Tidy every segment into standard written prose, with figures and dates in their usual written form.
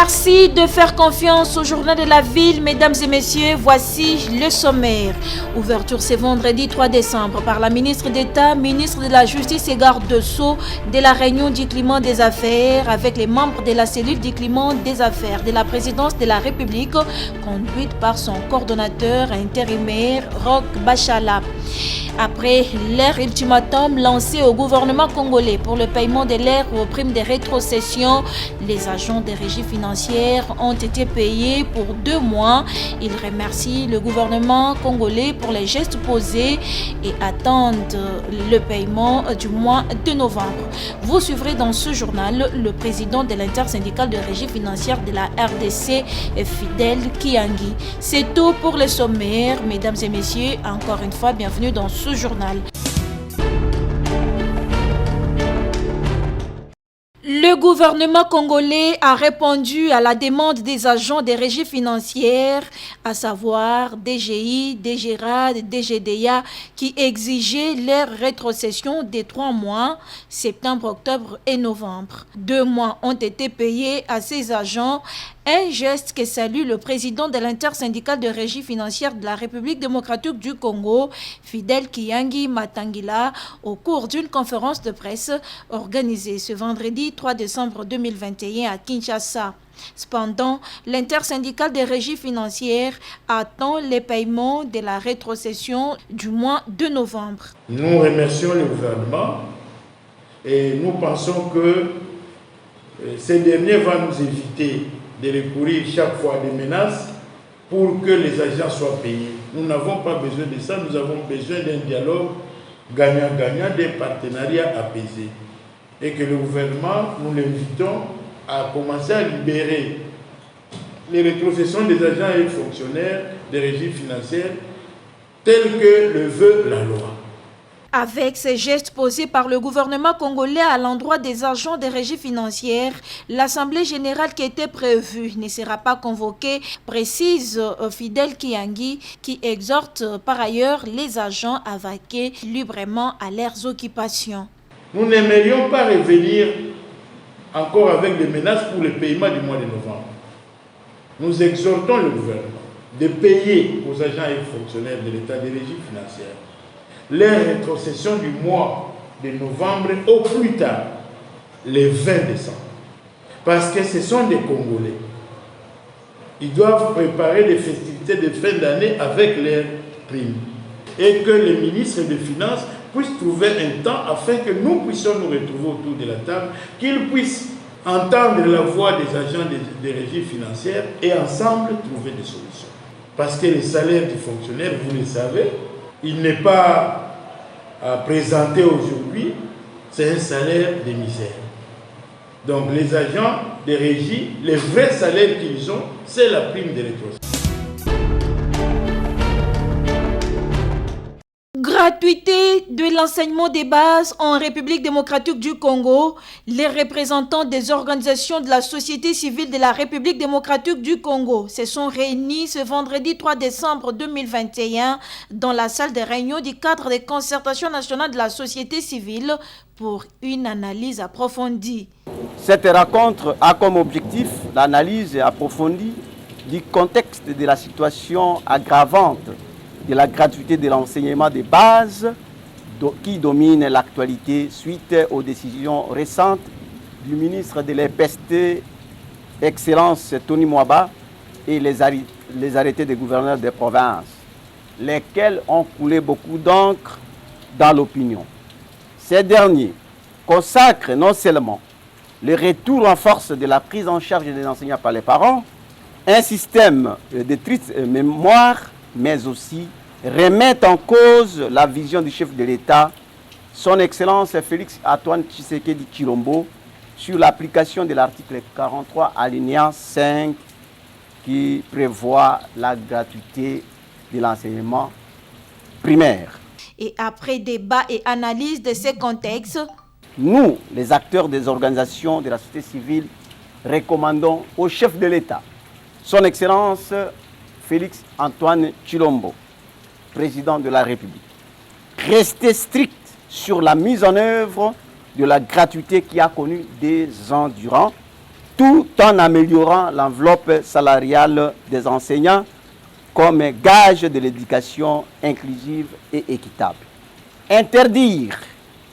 Merci de faire confiance au journal de la ville, mesdames et messieurs. Voici le sommaire. Ouverture ce vendredi 3 décembre par la ministre d'État, ministre de la Justice et garde de Sceaux de la réunion du climat des affaires avec les membres de la cellule du climat des affaires de la présidence de la République, conduite par son coordonnateur intérimaire Roch Bachala. Après leur ultimatum lancé au gouvernement congolais pour le paiement de l'air aux primes de rétrocession, les agents des régies financières ont été payés pour 2 mois. Ils remercient le gouvernement congolais pour les gestes posés et attendent le paiement du mois de novembre. Vous suivrez dans ce journal le président de l'intersyndicale de régie financière de la RDC, Fidel Kiangi. C'est tout pour le sommaire. Mesdames et messieurs, encore une fois, bienvenue dans ce journal. Le gouvernement congolais a répondu à la demande des agents des régies financières, à savoir DGI, DGRAD, DGDA, qui exigeaient leur rétrocession des 3 mois, septembre, octobre et novembre. 2 mois ont été payés à ces agents, un geste que salue le président de l'intersyndicale de régie financière de la République démocratique du Congo, Fidel Kiangi Matangila, au cours d'une conférence de presse organisée ce vendredi 3 décembre 2021 à Kinshasa. Cependant, l'intersyndicale des régies financières attend les paiements de la rétrocession du mois de novembre. Nous remercions le gouvernement et nous pensons que ces derniers vont nous éviter de recourir chaque fois à des menaces pour que les agents soient payés. Nous n'avons pas besoin de ça, nous avons besoin d'un dialogue gagnant-gagnant, des partenariats apaisés. Et que le gouvernement, nous l'invitons à commencer à libérer les rétrocessions des agents et fonctionnaires des régies financières telles que le veut la loi. Avec ces gestes posés par le gouvernement congolais à l'endroit des agents des régies financières, l'Assemblée générale qui était prévue ne sera pas convoquée, précise Fidel Kiangi, qui exhorte par ailleurs les agents à vaquer librement à leurs occupations. Nous n'aimerions pas revenir encore avec des menaces pour le paiement du mois de novembre. Nous exhortons le gouvernement de payer aux agents et fonctionnaires de l'État des régies financières les rétrocessions du mois de novembre au plus tard, le 20 décembre. Parce que ce sont des Congolais. Ils doivent préparer des festivités de fin d'année avec leurs primes. Et que les ministres des Finances puissent trouver un temps afin que nous puissions nous retrouver autour de la table, qu'ils puissent entendre la voix des agents des régies financières et ensemble trouver des solutions. Parce que le salaire du fonctionnaire, vous le savez, il n'est pas présenté aujourd'hui, c'est un salaire de misère. Donc les agents des régies, les vrais salaires qu'ils ont, c'est la prime de rétrocession. Gratuité de l'enseignement des bases en République démocratique du Congo. Les représentants des organisations de la société civile de la République démocratique du Congo se sont réunis ce vendredi 3 décembre 2021 dans la salle de réunion du cadre de concertation nationale de la société civile pour une analyse approfondie. Cette rencontre a comme objectif l'analyse approfondie du contexte de la situation aggravante de la gratuité de l'enseignement de base qui domine l'actualité suite aux décisions récentes du ministre de l'EPST, Excellence Tony Mwaba, et les arrêtés des gouverneurs des provinces, lesquels ont coulé beaucoup d'encre dans l'opinion. Ces derniers consacrent non seulement le retour en force de la prise en charge des enseignants par les parents, un système de triste mémoire, mais aussi remettent en cause la vision du chef de l'État, son Excellence Félix Antoine Tshisekedi Tshilombo, sur l'application de l'article 43 alinéa 5 qui prévoit la gratuité de l'enseignement primaire. Et après débat et analyse de ces contextes, nous, les acteurs des organisations de la société civile, recommandons au chef de l'État, son Excellence Félix Antoine Tshilombo, président de la République, rester strict sur la mise en œuvre de la gratuité qui a connu des ans durant tout en améliorant l'enveloppe salariale des enseignants comme gage de l'éducation inclusive et équitable. Interdire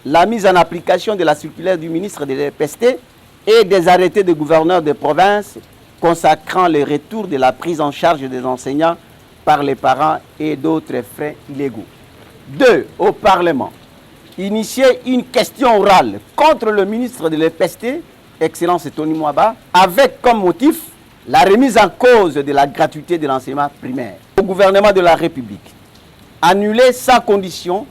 la mise en application de la circulaire du ministre de l'EPST et des arrêtés de gouverneurs de province consacrant le retour de la prise en charge des enseignants par les parents et d'autres frais illégaux. 2. Au Parlement, initier une question orale contre le ministre de l'EPST, Excellence Tony Mwaba, avec comme motif la remise en cause de la gratuité de l'enseignement primaire. Au gouvernement de la République, annuler sans condition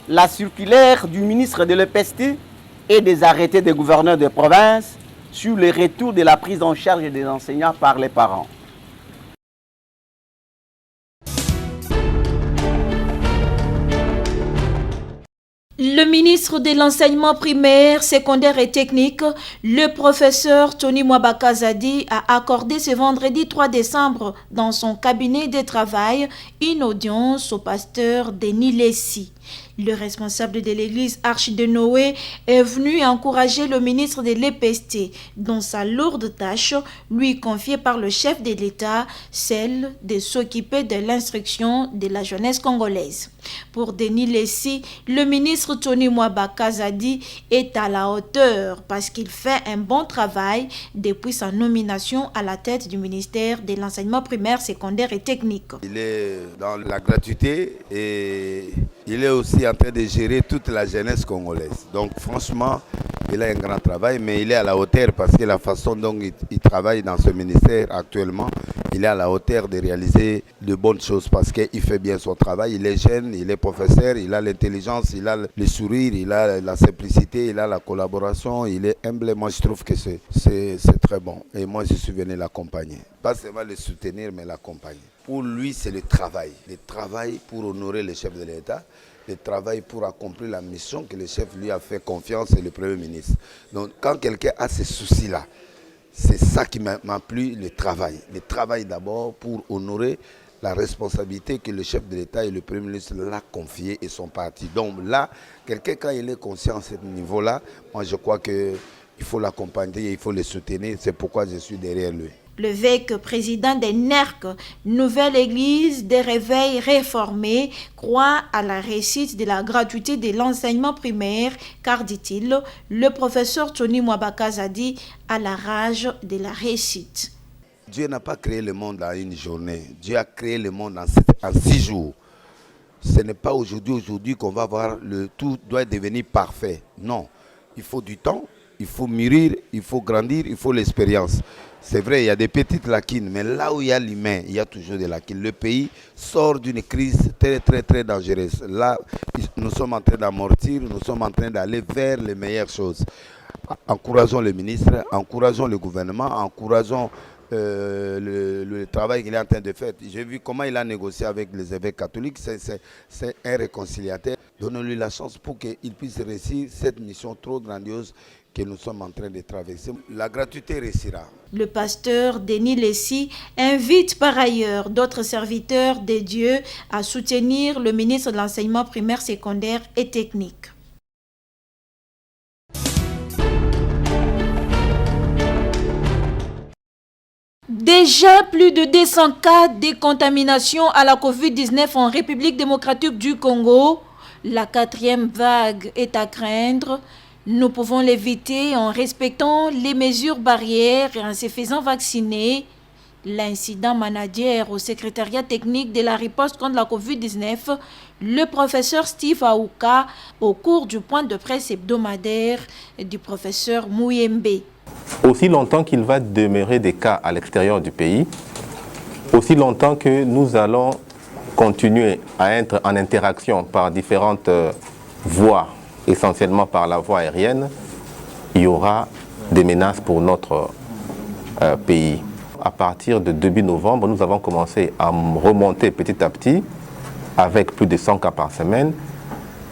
la circulaire du ministre de l'EPST et des arrêtés des gouverneurs de province sur le retour de la prise en charge des enseignants par les parents. Le ministre de l'enseignement primaire, secondaire et technique, le professeur Tony Mwaba Kazadi, a accordé ce vendredi 3 décembre dans son cabinet de travail une audience au pasteur Denis Lessi. Le responsable de l'église Arche de Noé est venu encourager le ministre de l'EPST dans sa lourde tâche lui confiée par le chef de l'État, celle de s'occuper de l'instruction de la jeunesse congolaise. Pour Denis Lessi, le ministre Tony Mwaba Kazadi est à la hauteur parce qu'il fait un bon travail depuis sa nomination à la tête du ministère de l'enseignement primaire, secondaire et technique. Il est dans la gratuité et il est aussi en train de gérer toute la jeunesse congolaise. Donc franchement, il a un grand travail, mais il est à la hauteur parce que la façon dont il travaille dans ce ministère actuellement, il est à la hauteur de réaliser de bonnes choses parce qu'il fait bien son travail. Il est jeune, il est professeur, il a l'intelligence, il a le sourire, il a la simplicité, il a la collaboration, il est humble. Moi, je trouve que c'est très bon. Et moi, je suis venu l'accompagner. Pas seulement le soutenir, mais l'accompagner. Pour lui, c'est le travail. Le travail pour honorer le chef de l'État, le travail pour accomplir la mission que le chef lui a fait confiance et le Premier ministre. Donc, quand quelqu'un a ces soucis-là, c'est ça qui m'a plu, le travail. Le travail d'abord pour honorer la responsabilité que le chef de l'État et le Premier ministre l'a confiée et son parti. Donc là, quelqu'un, quand il est conscient à ce niveau-là, moi je crois qu'il faut l'accompagner, il faut le soutenir. C'est pourquoi je suis derrière lui. L'évêque président des NERC, nouvelle église des réveils réformés, croit à la réussite de la gratuité de l'enseignement primaire, car, dit-il, le professeur Tony Mwaba Kazadi a la rage de la réussite. Dieu n'a pas créé le monde en une journée. Dieu a créé le monde en 6 jours. Ce n'est pas aujourd'hui qu'on va voir le tout doit devenir parfait. Non, il faut du temps, il faut mûrir, il faut grandir, il faut l'expérience. C'est vrai, il y a des petites lacunes, mais là où il y a l'humain, il y a toujours des lacunes. Le pays sort d'une crise très, très, très dangereuse. Là, nous sommes en train d'amortir, nous sommes en train d'aller vers les meilleures choses. Encourageons le ministre, encourageons le gouvernement, encourageons le travail qu'il est en train de faire. J'ai vu comment il a négocié avec les évêques catholiques. C'est un réconciliateur. Donnons-lui la chance pour qu'il puisse réussir cette mission trop grandiose que nous sommes en train de traverser. La gratuité réussira. Le pasteur Denis Lessi invite par ailleurs d'autres serviteurs de Dieu à soutenir le ministre de l'enseignement primaire, secondaire et technique. Déjà plus de 200 cas de contamination à la COVID-19 en République démocratique du Congo. La 4e vague est à craindre. Nous pouvons l'éviter en respectant les mesures barrières et en se faisant vacciner. L'incident manager au secrétariat technique de la riposte contre la COVID-19, le professeur Steve Aouka, au cours du point de presse hebdomadaire du professeur Mouyembe. Aussi longtemps qu'il va demeurer des cas à l'extérieur du pays, aussi longtemps que nous allons continuer à être en interaction par différentes voies, essentiellement par la voie aérienne, il y aura des menaces pour notre pays. À partir de début novembre, nous avons commencé à remonter petit à petit avec plus de 100 cas par semaine.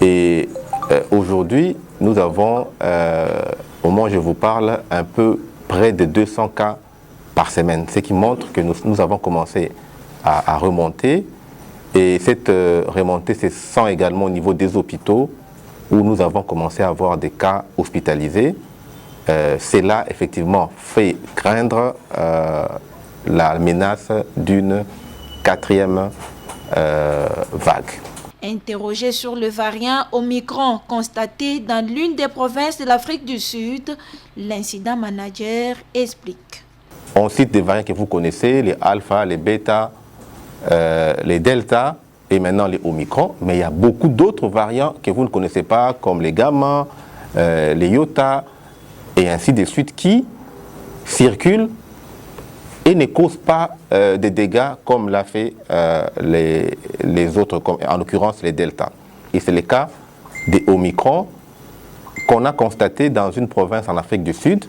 Et aujourd'hui, nous avons, au moment où je vous parle, un peu près de 200 cas par semaine, ce qui montre que nous avons commencé à remonter. Et cette remontée se sent également au niveau des hôpitaux, où nous avons commencé à avoir des cas hospitalisés. Cela, effectivement, fait craindre la menace d'une 4e vague. Interrogé sur le variant Omicron constaté dans l'une des provinces de l'Afrique du Sud, l'incident manager explique. On cite des variants que vous connaissez, les alpha, les bêta, les delta et maintenant les Omicron, mais il y a beaucoup d'autres variants que vous ne connaissez pas, comme les gamma, les iota et ainsi de suite, qui circulent et ne causent pas des dégâts comme l'a fait les autres, comme en l'occurrence les delta. Et c'est le cas des Omicron qu'on a constaté dans une province en Afrique du Sud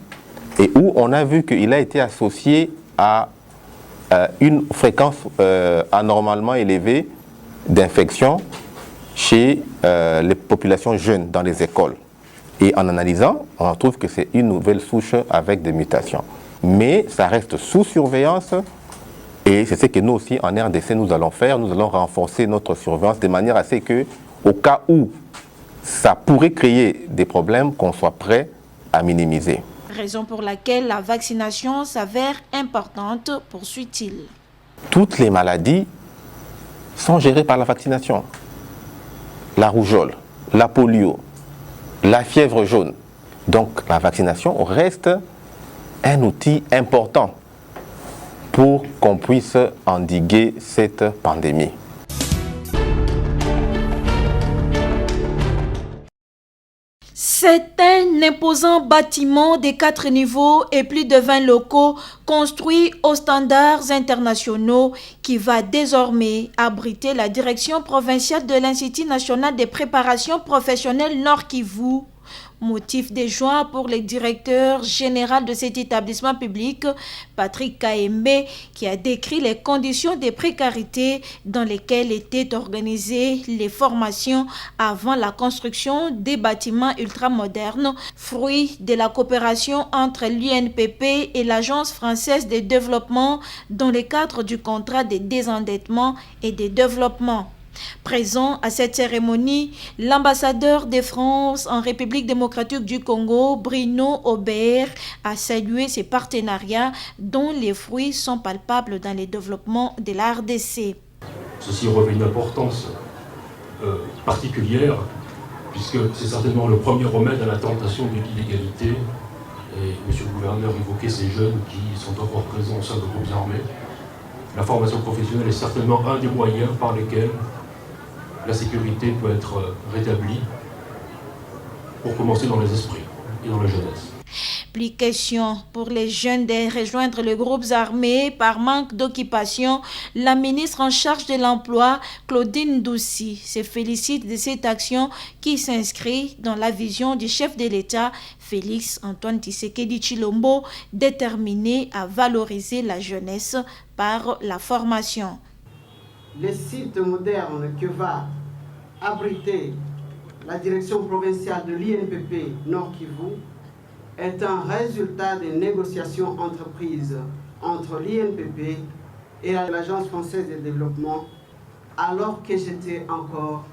et où on a vu qu'il a été associé à une fréquence anormalement élevée d'infection chez les populations jeunes dans les écoles. Et en analysant, on trouve que c'est une nouvelle souche avec des mutations. Mais ça reste sous surveillance et c'est ce que nous aussi en RDC nous allons faire. Nous allons renforcer notre surveillance de manière à ce que, au cas où ça pourrait créer des problèmes, qu'on soit prêt à minimiser. Raison pour laquelle la vaccination s'avère importante, poursuit-il. Toutes les maladies sont gérées par la vaccination. La rougeole, la polio, la fièvre jaune. Donc la vaccination reste un outil important pour qu'on puisse endiguer cette pandémie. C'est un imposant bâtiment de 4 niveaux et plus de 20 locaux construits aux standards internationaux qui va désormais abriter la direction provinciale de l'Institut national de préparation professionnelle Nord Kivu. Motif de joie pour le directeur général de cet établissement public, Patrick Kaembe, qui a décrit les conditions de précarité dans lesquelles étaient organisées les formations avant la construction des bâtiments ultramodernes, fruit de la coopération entre l'UNPP et l'Agence française de développement dans le cadre du contrat de désendettement et de développement. Présent à cette cérémonie, l'ambassadeur de France en République démocratique du Congo, Bruno Aubert, a salué ces partenariats dont les fruits sont palpables dans le développement de la RDC. Ceci revêt une importance particulière puisque c'est certainement le premier remède à la tentation de l'illégalité. Et M. le gouverneur évoquait ces jeunes qui sont encore présents au sein de groupes armés. La formation professionnelle est certainement un des moyens par lesquels la sécurité peut être rétablie, pour commencer dans les esprits et dans la jeunesse. Plus question pour les jeunes de rejoindre les groupes armés par manque d'occupation. La ministre en charge de l'emploi, Claudine Doucy, se félicite de cette action qui s'inscrit dans la vision du chef de l'État, Félix Antoine Tshisekedi Tshilombo, déterminé à valoriser la jeunesse par la formation. Le site moderne que va abriter la direction provinciale de l'INPP Nord Kivu est un résultat des négociations entreprises entre l'INPP et l'Agence française de développement alors que j'étais encore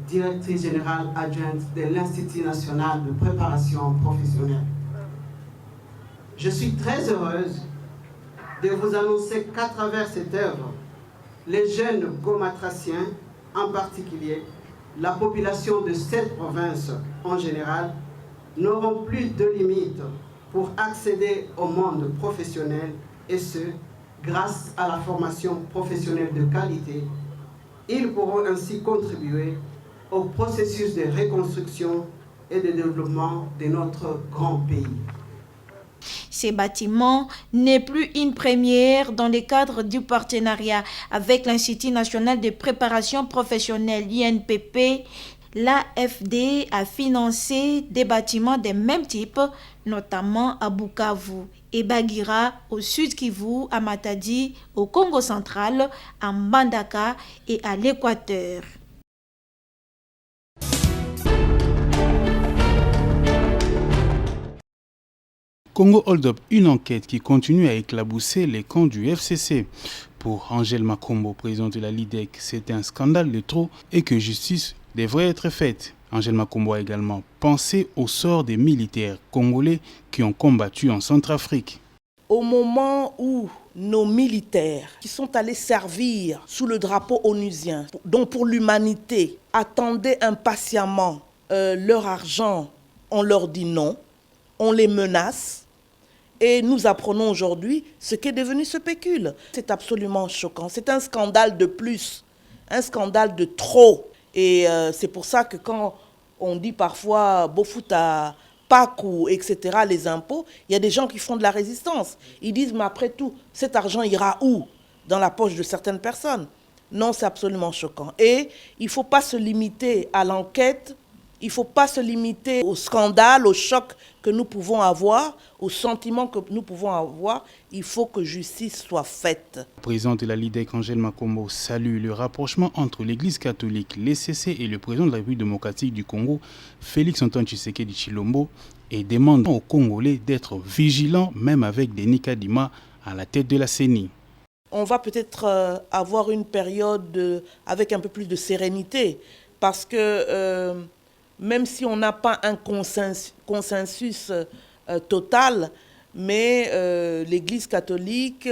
directrice générale adjointe de l'Institut national de préparation professionnelle. Je suis très heureuse de vous annoncer qu'à travers cette œuvre, les jeunes gomatraciens, en particulier, la population de cette province en général, n'auront plus de limites pour accéder au monde professionnel et ce, grâce à la formation professionnelle de qualité. Ils pourront ainsi contribuer au processus de reconstruction et de développement de notre grand pays. Ces bâtiments n'est plus une première dans le cadre du partenariat avec l'Institut national de préparation professionnelle INPP. L'AFD a financé des bâtiments de même type, notamment à Bukavu et Bagira au Sud Kivu, à Matadi, au Congo central, à Mbandaka et à l'Équateur. Congo Hold Up, une enquête qui continue à éclabousser les camps du FCC. Pour Angèle Makombo, présidente de la LIDEC, c'est un scandale de trop et que justice devrait être faite. Angèle Makombo a également pensé au sort des militaires congolais qui ont combattu en Centrafrique. au moment où nos militaires qui sont allés servir sous le drapeau onusien, donc pour l'humanité, attendaient impatiemment leur argent, on leur dit non, on les menace. Et nous apprenons aujourd'hui ce qu'est devenu ce pécule. C'est absolument choquant. C'est un scandale de plus, un scandale de trop. Et c'est pour ça que quand on dit parfois Bofuta, Pakou, etc., les impôts, il y a des gens qui font de la résistance. Ils disent, mais après tout, cet argent ira où? Dans la poche de certaines personnes. Non, c'est absolument choquant. Et il ne faut pas se limiter à l'enquête, il ne faut pas se limiter au scandale, au choc que nous pouvons avoir, au sentiment que nous pouvons avoir. Il faut que justice soit faite. Le président de la LIDEC, Angèle Combo, salue le rapprochement entre l'Église catholique, l'ECC et le président de la République démocratique du Congo, Félix Antoine Tshisekedi Tshilombo, et demande aux Congolais d'être vigilants, même avec Denis Kadima à la tête de la CENI. On va peut-être avoir une période avec un peu plus de sérénité, parce que même si on n'a pas un consensus total, mais l'Église catholique,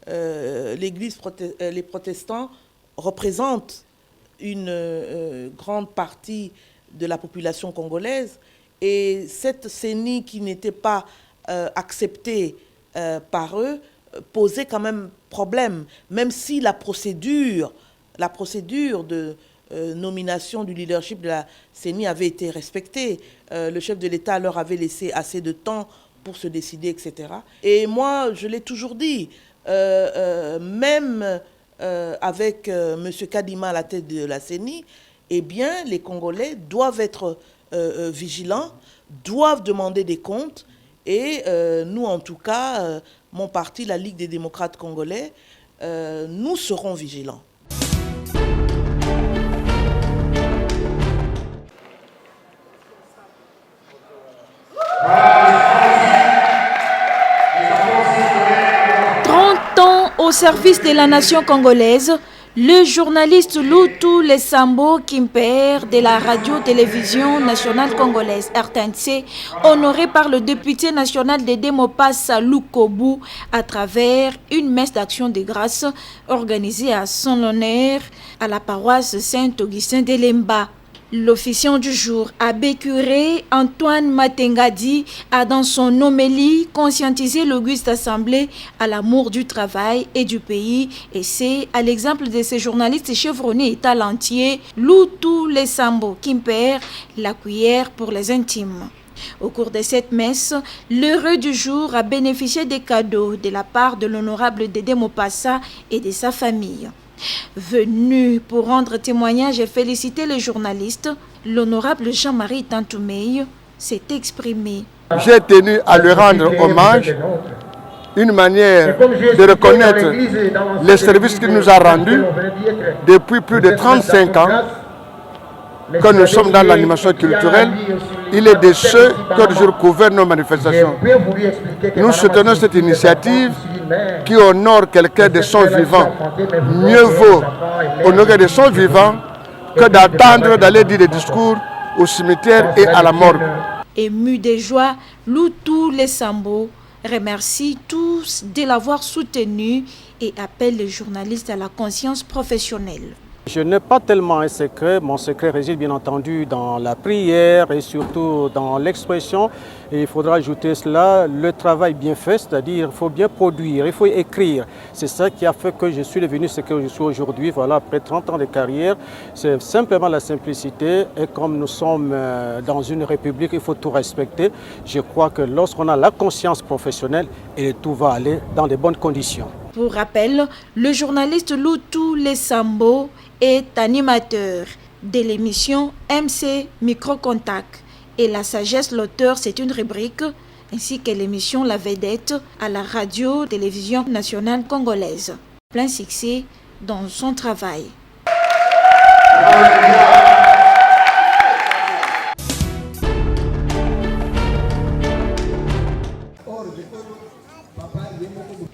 les protestants représentent une grande partie de la population congolaise. Et cette CENI qui n'était pas acceptée par eux posait quand même problème, même si la procédure de nomination du leadership de la CENI avait été respectée. Le chef de l'État leur avait laissé assez de temps pour se décider, etc. Et moi, je l'ai toujours dit, même avec M. Kadima à la tête de la CENI, eh bien, les Congolais doivent être vigilants, doivent demander des comptes. Et nous, en tout cas, mon parti, la Ligue des démocrates congolais, nous serons vigilants. Au service de la nation congolaise, le journaliste Lutu Lesambo Kimper de la radio-télévision nationale congolaise RTNC, honoré par le député national de Demopassa Lukobu à travers une messe d'action de grâce organisée à son honneur à la paroisse Saint-Augustin de Lemba. L'officiant du jour, abbé curé Antoine Matengadi, a dans son homélie conscientisé l'auguste assemblée à l'amour du travail et du pays, et c'est à l'exemple de ces journalistes chevronnés et talentueux, Lutu Lesambo Kimper, la cuillère pour les intimes. Au cours de cette messe, l'heureux du jour a bénéficié des cadeaux de la part de l'honorable Dédé Mopassa et de sa famille. Venu pour rendre témoignage et féliciter les journalistes, l'honorable Jean-Marie Tantoumeille s'est exprimé. J'ai tenu à lui rendre hommage, une manière de reconnaître les services qu'il nous a rendus depuis plus de 35 ans que nous sommes dans l'animation culturelle. Il est de ceux qui ont toujours couvert nos manifestations. Nous soutenons cette initiative qui honore quelqu'un de son vivant. Mieux vaut honorer de son vivant que d'attendre d'aller dire des discours au cimetière et à la morgue. Ému de joie, Lutu Lesambo remercie tous de l'avoir soutenu et appelle les journalistes à la conscience professionnelle. Je n'ai pas tellement un secret, mon secret réside bien entendu dans la prière et surtout dans l'expression. Et il faudra ajouter cela, le travail bien fait, c'est-à-dire il faut bien produire, il faut écrire. C'est ça qui a fait que je suis devenu ce que je suis aujourd'hui, voilà, après 30 ans de carrière. C'est simplement la simplicité et comme nous sommes dans une république, il faut tout respecter. Je crois que lorsqu'on a la conscience professionnelle, et tout va aller dans de bonnes conditions. Pour rappel, le journaliste Lutu Lesambo est animateur de l'émission MC Microcontact et La Sagesse l'auteur, c'est une rubrique, ainsi que l'émission La Vedette à la radio-télévision nationale congolaise. Plein succès dans son travail.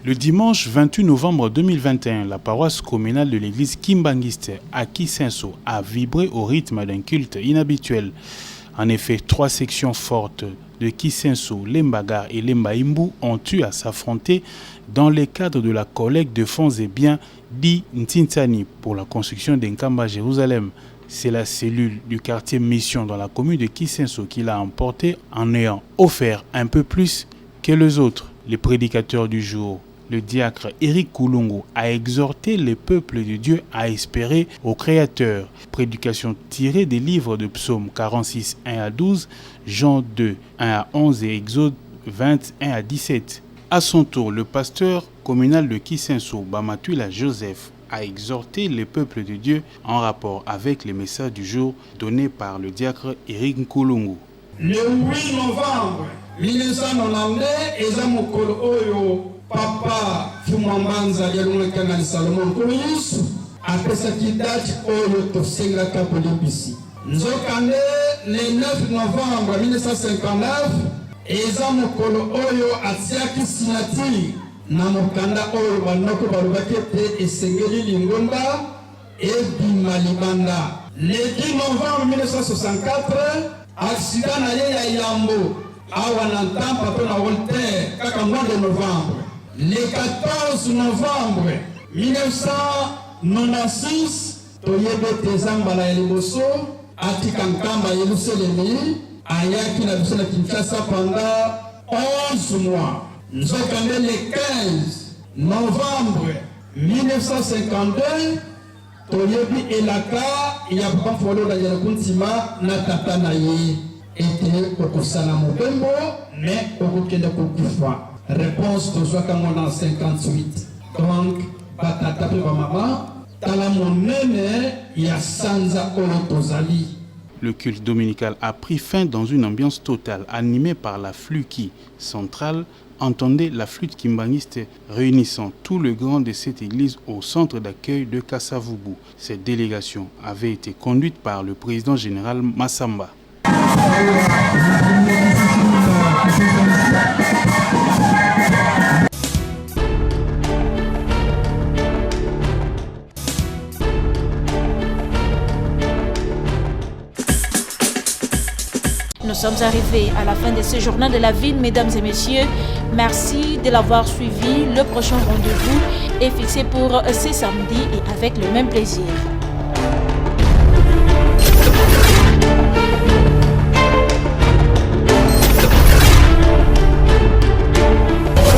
Le dimanche 28 novembre 2021, la paroisse communale de l'église Kimbangiste à Kisenso a vibré au rythme d'un culte inhabituel. En effet, 3 sections fortes de Kisenso, Lembagar et Lembaimbu ont eu à s'affronter dans le cadre de la collecte de fonds et biens dit Ntintani pour la construction d'Enkamba Jérusalem. C'est la cellule du quartier Mission dans la commune de Kisenso qui l'a emporté en ayant offert un peu plus que les autres. Les prédicateurs du jour, le diacre Éric Koulongo a exhorté le peuple de Dieu à espérer au Créateur. Prédication tirée des livres de Psaume 46, 1 à 12, Jean 2, 1 à 11 et Exode 21 à 17. À son tour, le pasteur communal de Kisenso, Bamatula Joseph, a exhorté le peuple de Dieu en rapport avec les messages du jour donnés par le diacre Éric Koulongo. Le 8 novembre 1992, eza mokolo oyo papa Fumambanza yalongekana Salomon Koulius apesaki date oyo tosengaka bolimbisi. Nzokande le 9 novembre 1959 eza mokolo oyo atiaki signature na mokanda oyo banoko balobaki ete esengeli lingomba ebima libanda. Le 10 novembre 1964 accident na ye ya Yambo awa na Ntampa to na Voltaire kaka mois de novembre. Le 14 novembre 1996 toyebe tezambala ya liboso atika nkamba Yerusalemi ayaki na biso na Kinshasa pendant 11 mois. Nzokande le 15 novembre 1952 toyebi elaka ya papa folo na yanakuntima na tata na ye ete okosala mobembo mais okokende kokufa. Réponse tozwaka ngo na 58. Donc batata pe bamama tala monene ya sanza oyo tozali. Le culte dominical a pris fin dans une ambiance totale, animée par la flûte centrale. Entendez la flûte kimbaniste réunissant tout le grand de cette église au centre d'accueil de Kassavubu. Cette délégation avait été conduite par le président général Massamba. Nous sommes arrivés à la fin de ce journal de la ville, mesdames et messieurs. Merci de l'avoir suivi. Le prochain rendez-vous est fixé pour ce samedi et avec le même plaisir.